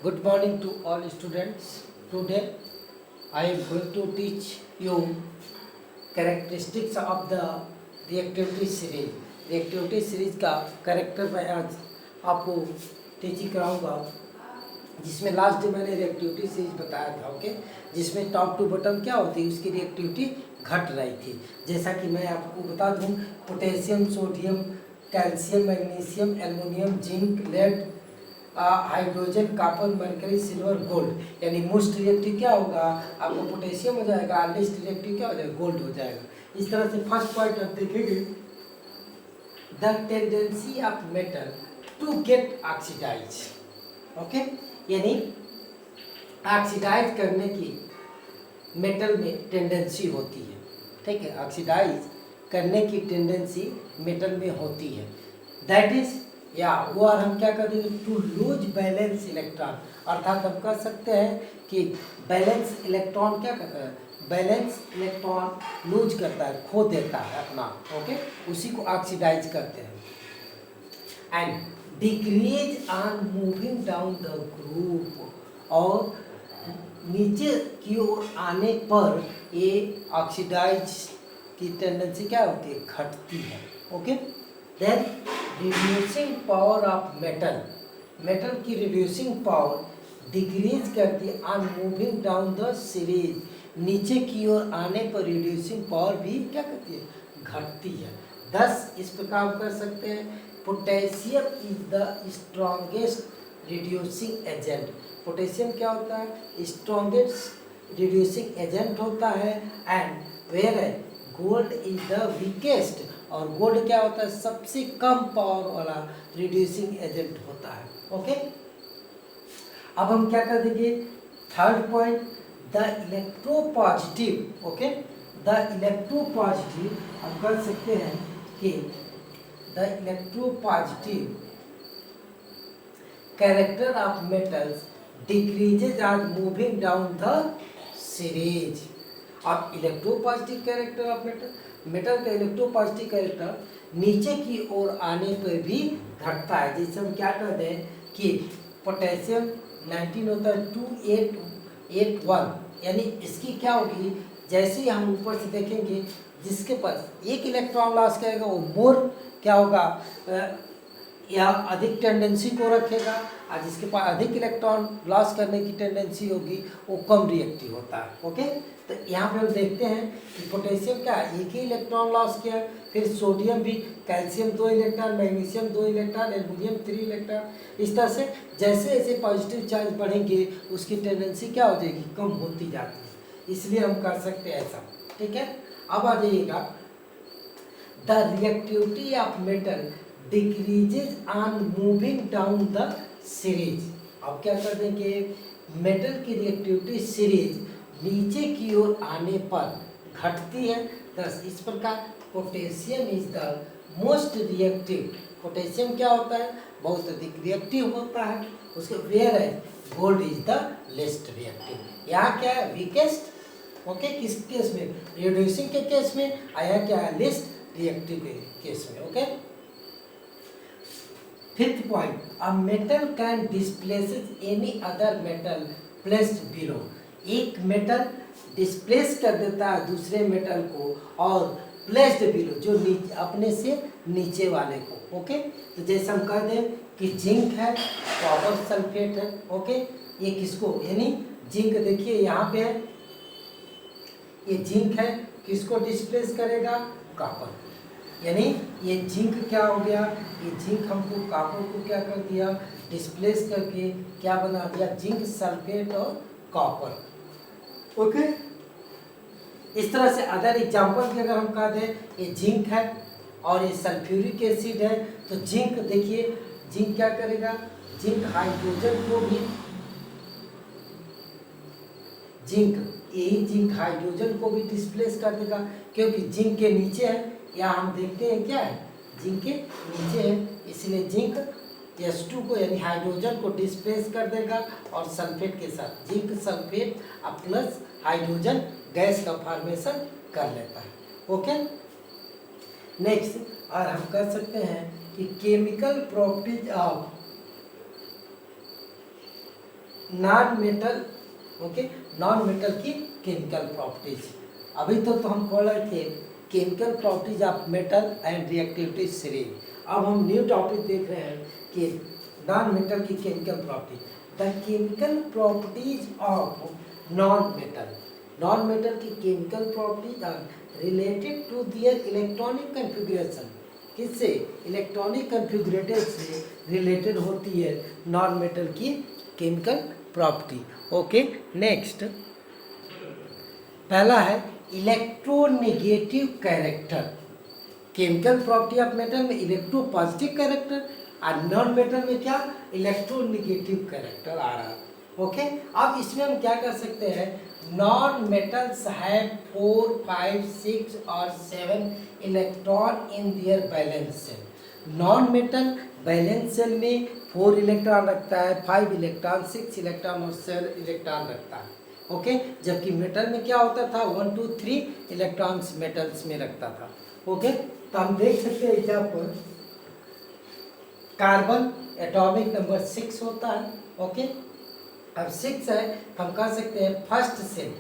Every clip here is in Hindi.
Good morning to all students. Today I am going to teach you characteristics of the reactivity series. reactivity series का करेक्टर मैं आज आपको टीचिंग कराऊंगा, जिसमें लास्ट डे मैंने रिएक्टिविटी सीरीज बताया था। ओके, जिसमें टॉप टू बॉटम क्या होती है, उसकी रिएक्टिविटी घट रही थी। जैसा कि मैं आपको बता दूं, potassium, sodium, calcium, magnesium, aluminium, zinc, lead, hydrogen, copper, mercury, silver, gold, यानी मोस्ट रिएक्टिव क्या होगा, आपको पोटेशियम हो जाएगा, लिस्ट रिएक्टिव क्या हो जाएगा, गोल्ड हो जाएगा। इस तरह से फर्स्ट पॉइंट आप देखेंगे, the tendency of metal to get oxidise. Okay, यानी ऑक्सीडाइज करने की मेटल में टेंडेंसी होती है। ठीक है, ऑक्सीडाइज करने की टेंडेंसी मेटल में होती है। दैट इज या वो, और हम क्या कर देंगे, टू लूज बैलेंस इलेक्ट्रॉन, अर्थात हम कह सकते हैं कि बैलेंस इलेक्ट्रॉन क्या करता है, बैलेंस इलेक्ट्रॉन लूज करता है, खो देता है अपना। ओके, उसी को ऑक्सीडाइज करते हैं। And decrease on moving down the group, और नीचे की ओर आने पर ये ऑक्सीडाइज की टेंडेंसी क्या होती है, घटती है। Okay, then reducing power of metal, metal की रिड्यूसिंग पावर डिक्रीज करती है on moving down the series, नीचे की ओर आने पर रिड्यूसिंग पावर भी क्या करती है, घटती है। थस इस प्रकार कर सकते हैं, potassium is the strongest reducing agent. Potassium क्या होता है, स्ट्रॉन्गेस्ट रिड्यूसिंग एजेंट होता है। एंड वेयर है गोल्ड इज द वीकेस्ट, और गोल्ड क्या होता है, सबसे कम पावर वाला रिड्यूसिंग एजेंट होता है। ओके, अब हम क्या कर देंगे, third point, the electropositive. Okay, the electropositive हम कर सकते हैं कि the electropositive character of metals decreases आज मूविंग डाउन द सीरीज। अब electropositive character of metal, metal का इलेक्ट्रोपॉजिटिव कैरेक्टर नीचे की ओर आने पर भी घटता है। जैसे हम क्या कर दें कि पोटेशियम 19 होता है 2881, यानी इसकी क्या होगी, जैसे ही हम ऊपर से देखेंगे, जिसके पास एक इलेक्ट्रॉन लॉस करेगा वो मोर क्या होगा, या अधिक टेंडेंसी को रखेगा, और जिसके पास अधिक इलेक्ट्रॉन लॉस करने की टेंडेंसी होगी वो कम रिएक्टिव होता है। ओके, तो यहाँ पे हम देखते हैं कि पोटेशियम क्या एक ही इलेक्ट्रॉन लॉस किया, फिर सोडियम भी, calcium 2 electron, magnesium 2 electron, aluminium 3 electron. इस तरह से जैसे जैसे पॉजिटिव चार्ज बढ़ेंगे उसकी टेंडेंसी क्या हो जाएगी, कम होती जाती है। इसलिए हम कर सकते हैं ऐसा। ठीक है, अब आ जाइएगा, the reactivity of metal decreases on moving down the series. अब क्या कर देंगे, मेटल की रिएक्टिविटी सीरीज नीचे की ओर आने पर घटती है। थस इस प्रकार potassium is the most reactive, potassium क्या होता है, बहुत अधिक रिएक्टिव होता है। उसके वेयर है गोल्ड इज द लेस्ट रिएक्टिव। यहाँ क्या है, वीकेस्ट। ओके, किस केस में, रिड्यूसिंग के केस में, आया क्या है, लेस्ट रिएक्टिव के केस में। Okay, fifth point, a metal can displaces any other metal placed below. एक मेटल डिस्प्लेस कर देता है दूसरे मेटल को, और प्लेस्ड बिलो जो नीचे अपने से नीचे वाले को। ओके, तो जैसे हम कह दें कि जिंक है, कॉपर सल्फेट है। ओके, ये किसको, यानी जिंक देखिए यहाँ पे है, ये जिंक है, किसको डिस्प्लेस करेगा, कॉपर। यानी ये जिंक क्या हो गया, ये जिंक हमको कॉपर को क्या कर दिया, डिस्प्लेस करके क्या बना दिया, जिंक सल्फेट और कॉपर। ओके, इस तरह से अदर एग्जांपल की अगर हम कह दें, ये जिंक है और ये सल्फ्यूरिक एसिड है, तो जिंक देखिए, जिंक क्या करेगा, जिंक हाइड्रोजन को भी, जिंक यही जिंक हाइड्रोजन को भी डिस्प्लेस कर देगा, क्योंकि जिंक के नीचे है, या हम देखते हैं क्या है, जिंक के नीचे है, इसलिए जिंक H2 को यानी हाइड्रोजन को डिस्प्लेस कर देगा, और सल्फेट के साथ zinc sulphate plus hydrogen gas का फॉर्मेशन कर लेता है। ओके, नेक्स्ट, और हम कर सकते हैं कि chemical properties of non metal, okay, non metal की केमिकल प्रॉपर्टीज। अभी तो हम पढ़ रहे थे chemical properties of metal and reactivity series. अब हम न्यू टॉपिक देख रहे हैं कि नॉन मेटल की chemical property, the chemical properties of non metal. Non metal की chemical properties are related to their electronic configuration. किससे? इलेक्ट्रॉनिक कन्फिग्रेटर से रिलेटेड होती है नॉन मेटल की केमिकल प्रॉपर्टी। ओके, नेक्स्ट पहला है electronegative character. Chemical property of metal में इलेक्ट्रो पॉजिटिव कैरेक्टर और नॉन मेटल में क्या? इलेक्ट्रोनेगेटिव कैरेक्टर आ रहा है। ओके, अब इसमें हम क्या कर सकते हैं? नॉन मेटल्स हैव 4, 5, 6 और 7 electron in their valence shell. Non metal valence shell में 4 इलेक्ट्रॉन रखता है, 5 इलेक्ट्रॉन, 6 इलेक्ट्रॉन और 7 इलेक्ट्रॉन रखता है। ओके, जबकि मेटल में क्या होता था? 1, 2, 3 इलेक्ट्रॉन्स मेटल्स में रखता था। ओके, तो हम देख सकते हैं एग्जाम्पल, कार्बन एटॉमिक नंबर 6 होता है। ओके, अब 6 है, हम कह सकते हैं फर्स्ट सेल,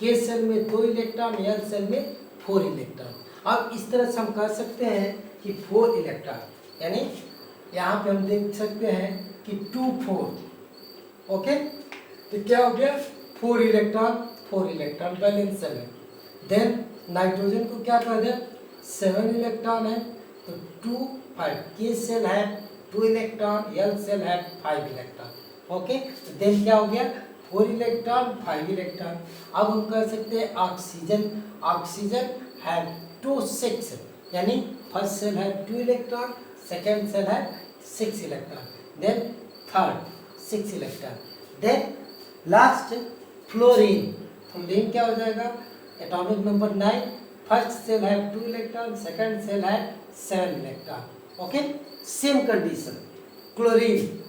के सेल में 2 इलेक्ट्रॉन, एल सेल में 4 इलेक्ट्रॉन। अब इस तरह से हम कह सकते हैं कि 4 इलेक्ट्रॉन, यानी यहाँ पे हम देख सकते हैं कि 2, 4। ओके, तो क्या हो गया? 4 इलेक्ट्रॉन बैलेंस सेल है। देन नाइट्रोजन को क्या कर दें? 7 इलेक्ट्रॉन है, तो 2, 5, के सेल है 2 इलेक्ट्रॉन, एल सेल है 5 इलेक्ट्रॉन। ओके, देन क्या हो गया? 4 इलेक्ट्रॉन, 5 इलेक्ट्रॉन। अब हम कह सकते हैं ऑक्सीजन है 2, 6, यानी फर्स्ट सेल है 2 इलेक्ट्रॉन, सेकेंड सेल है 6 electron, then third 6 electron, then last fluorine क्या हो जाएगा? एटॉमिक नंबर 9, फर्स्ट सेल है 2 इलेक्ट्रॉन, सेकेंड सेल है 7 electron. Okay, same condition chlorine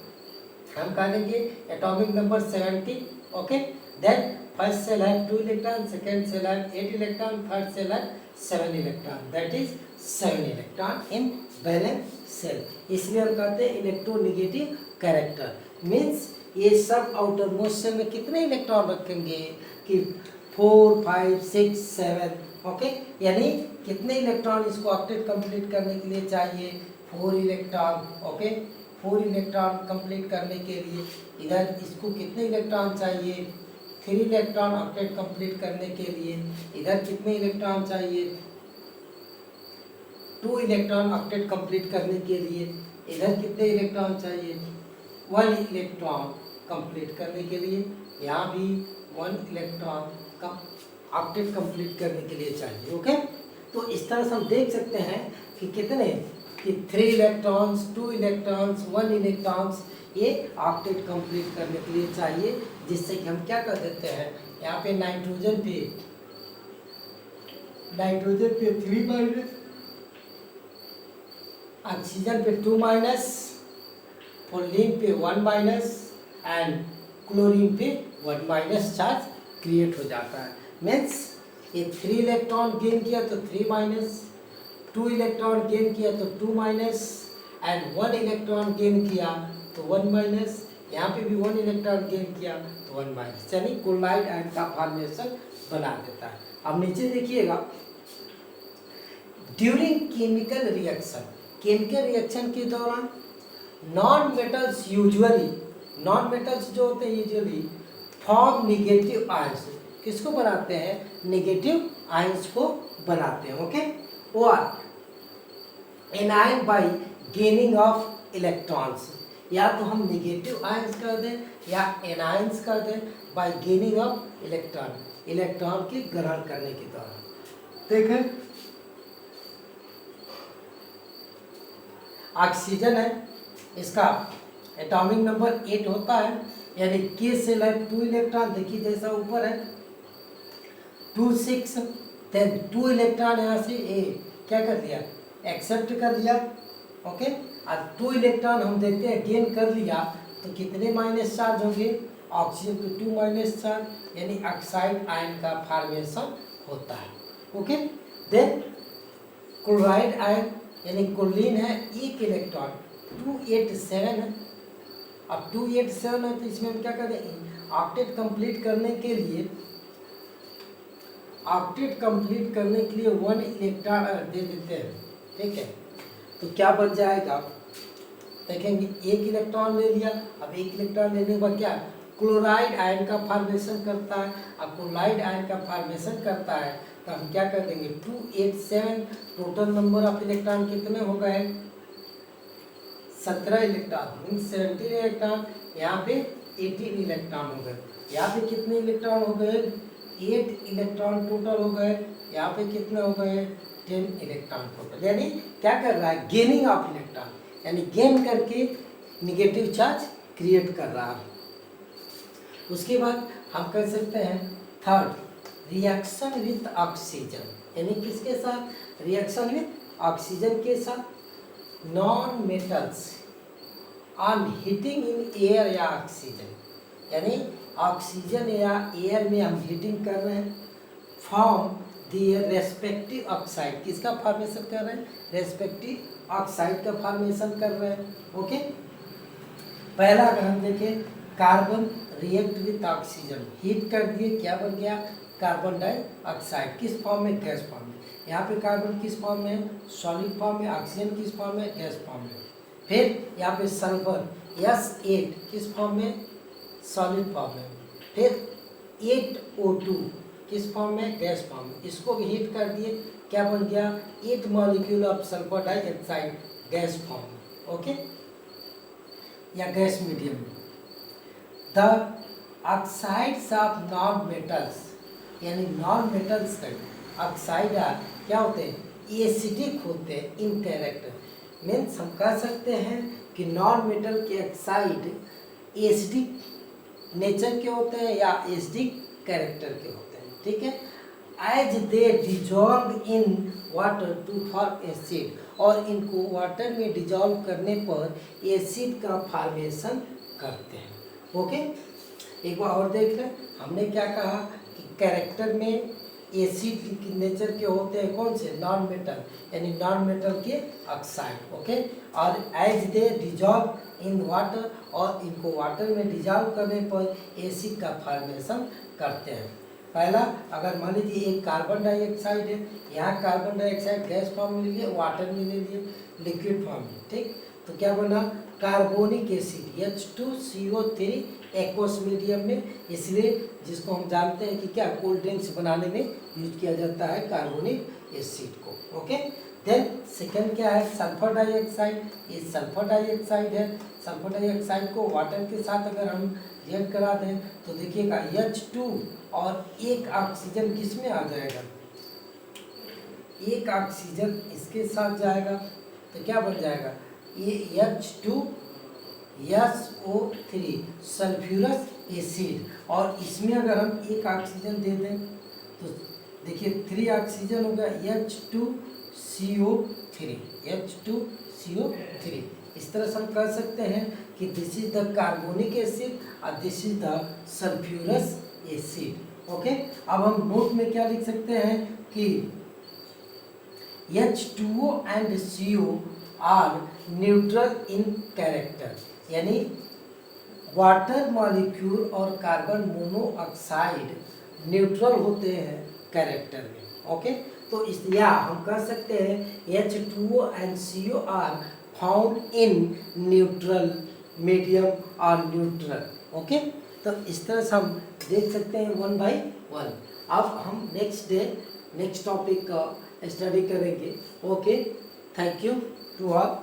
हम कह देंगे atomic number 70। Okay, then first shell है 2 इलेक्ट्रॉन, सेकेंड सेल है 8 इलेक्ट्रॉन, थर्ड सेल है 7 electron, that is 7 electron in valence shell. इसलिए हम कहते हैं इलेक्ट्रोनेगेटिव कैरेक्टर। मीन्स ये सब आउटर मोस्ट सेल में कितने इलेक्ट्रॉन रखेंगे कि 4, 5, 6, 7। ओके, यानी कितने इलेक्ट्रॉन इसको ऑक्टेट कंप्लीट करने के लिए चाहिए? 4 इलेक्ट्रॉन। ओके, 4 इलेक्ट्रॉन कंप्लीट करने के लिए इधर इसको कितने इलेक्ट्रॉन चाहिए? 3 इलेक्ट्रॉन ऑक्टेट कंप्लीट करने के लिए इधर कितने इलेक्ट्रॉन चाहिए? 2 इलेक्ट्रॉन ऑक्टेट कंप्लीट करने के लिए इधर कितने इलेक्ट्रॉन चाहिए? 1 इलेक्ट्रॉन कंप्लीट करने के लिए यहाँ भी 1 इलेक्ट्रॉन का ऑक्टेट कंप्लीट करने के लिए चाहिए। ओके, तो इस तरह से हम देख सकते हैं कि कितने कि 3 इलेक्ट्रॉन्स, 2 इलेक्ट्रॉन्स, 1 इलेक्ट्रॉन्स ये ऑक्टेट कंप्लीट करने के लिए चाहिए, जिससे कि हम क्या कर देते हैं? यहाँ पे नाइट्रोजन पे 3 माइनस, ऑक्सीजन पे 2 माइनस, फ्लोरीन पे 1 माइनस एंड क्लोरीन पे 1 माइनस चार्ज क्रिएट हो जाता है। मीन्स ये 3 इलेक्ट्रॉन गेन किया तो 3 माइनस, 2 इलेक्ट्रॉन गेन किया तो 2 माइनस एंड 1 इलेक्ट्रॉन गेन किया तो 1 माइनस, यहाँ पे भी 1 इलेक्ट्रॉन गेन किया तो 1 माइनस, यानी कोलाइड आयन का फॉर्मेशन बना देता है। अब नीचे देखिएगा, ड्यूरिंग केमिकल रिएक्शन के दौरान नॉन मेटल्स जो होते हैं यूजुअली फॉर्म नेगेटिव आयंस। किसको बनाते हैं? नेगेटिव आयंस को बनाते हैं। ओके, और anion bye gaining of electrons, या तो हम नेगेटिव आयंस कर दें या एनायंस कर दें बाय गेनिंग ऑफ इलेक्ट्रॉन के ग्रहण करने के दौरान। देखें, ऑक्सीजन है, इसका एटॉमिक नंबर 8 होता है, यानी के सेल है 2 इलेक्ट्रॉन, देखिए जैसा ऊपर है 2, 6, देन 2 इलेक्ट्रॉन यहाँ से ए क्या कर दिया? एक्सेप्ट कर लिया। ओके, और 2 इलेक्ट्रॉन हम देखते हैं गेन कर लिया तो कितने माइनस चार्ज होंगे? ऑक्सीजन पे 2 माइनस चार्ज, यानी ऑक्साइड आयन का फॉर्मेशन होता है। ओके, देन क्लोराइड आयन यानी क्लोरीन है 1 इलेक्ट्रॉन 287 है, अब 287 है तो इसमें हम क्या करेंगे, ऑक्टेट कंप्लीट करने के लिए, ऑक्टेट कंप्लीट करने के लिए 1 इलेक्ट्रॉन दे देते हैं, ठीक है। तो क्या बन जाएगा, देखेंगे 1 इलेक्ट्रॉन ले लिया। अब 1 इलेक्ट्रॉन लेने के बाद क्या, क्लोराइड आयन का फॉर्मेशन करता है। अब क्लोराइड आयन का फॉर्मेशन करता है तो हम क्या कर देंगे 287, टोटल नंबर ऑफ इलेक्ट्रॉन कितने हो गए, 17 इलेक्ट्रॉन, मीन्स 17 इलेक्ट्रॉन। यहाँ पे 18 इलेक्ट्रॉन हो गए। यहाँ पे कितने इलेक्ट्रॉन हो गए, 8 इलेक्ट्रॉन टोटल हो गए। यहाँ पे कितने हो गए, 10 इलेक्ट्रॉन टोटल। यानी क्या कर रहा है, गेनिंग ऑफ इलेक्ट्रॉन, यानी गेन करके निगेटिव चार्ज क्रिएट कर रहा है। उसके बाद हम कर सकते हैं थर्ड, रिएक्शन विथ ऑक्सीजन, यानी किसके साथ, रिएक्शन विथ ऑक्सीजन के साथ। Non metals on heating in air या ऑक्सीजन, यानी ऑक्सीजन या एयर में हम हीटिंग कर रहे हैं, फॉर्म दियर रेस्पेक्टिव ऑक्साइड, किसका फॉर्मेशन कर रहे हैं, रेस्पेक्टिव ऑक्साइड का फॉर्मेशन कर रहे हैं। ओके, पहला अगर हम देखें, carbon react with oxygen, heat कर दिए, क्या बन गया, कार्बन डाइऑक्साइड, किस फॉर्म में, गैस फॉर्म में। यहाँ पे कार्बन किस फॉर्म में है, सॉलिड फॉर्म में, ऑक्सीजन किस फॉर्म में, गैस फॉर्म में। फिर यहाँ पे सल्फर S8 किस फॉर्म में, सॉलिड फॉर्म में। फिर 8O2 किस फॉर्म में, गैस फॉर्म में। इसको भी हीट कर दिए, क्या बन गया, 8 molecule of sulphur dioxide, gas form में। ओके, या गैस मीडियम में। The oxides of non metals, यानी नॉन मेटल्स का ऑक्साइड क्या होते हैं, एसिडिक होते हैं इन कैरेक्टर। मीन्स हम कह सकते हैं कि नॉन मेटल के ऑक्साइड एसिडिक नेचर के होते हैं या एसिडिक कैरेक्टर के होते हैं, ठीक है। As they dissolve in water to form acid, और इनको वाटर में डिजॉल्व करने पर एसिड का फॉर्मेशन करते हैं। ओके, एक बार और देख लें, हमने क्या कहा कि कैरेक्टर में एसिड नेचर के होते हैं, कौन से, नॉन मेटल, यानी नॉन मेटल के ऑक्साइड। ओके, और as they dissolve in water, और इनको वाटर में डिजॉल्व करने पर एसिड का फॉर्मेशन करते हैं। पहला, अगर मान लीजिए एक कार्बन डाइऑक्साइड है, यहाँ कार्बन डाइऑक्साइड गैस फॉर्म में लिए, वाटर में ले लिए, लिक्विड फॉर्म में, ठीक। तो क्या बना, carbonic acid H2CO3 aqueous medium में, इसलिए जिसको हम जानते हैं कि क्या कोल्ड ड्रिंक्स बनाने में यूज किया जाता है कार्बोनिक एसिड को। ओके, देन सेकंड क्या है, सल्फर डाइऑक्साइड, ये सल्फर डाइऑक्साइड है। सल्फर डाइऑक्साइड को वाटर के साथ अगर हम रिएक्ट करा दें तो देखिएगा H2 और एक ऑक्सीजन किस में आ जाएगा, एक ऑक्सीजन इसके साथ जाएगा, तो क्या बन जाएगा, ये H2SO3 सल्फ्यूरस एसिड। और इसमें अगर हम एक ऑक्सीजन दे दें तो देखिए 3 ऑक्सीजन हो गया, H2CO3। इस तरह से हम कह सकते हैं कि this is the carbonic acid और this is the sulphurous acid. Okay, अब हम नोट में क्या लिख सकते हैं कि H2O and CO are neutral in character, यानी वाटर मॉलिक्यूल और कार्बन मोनोऑक्साइड न्यूट्रल होते हैं कैरेक्टर में। ओके, तो इस या हम कह सकते हैं H2O and CO are found in neutral medium और न्यूट्रल। ओके, तो इस तरह से हम देख सकते हैं 1 by 1। अब हम नेक्स्ट डे नेक्स्ट टॉपिक का स्टडी करेंगे। Okay, thank you to all.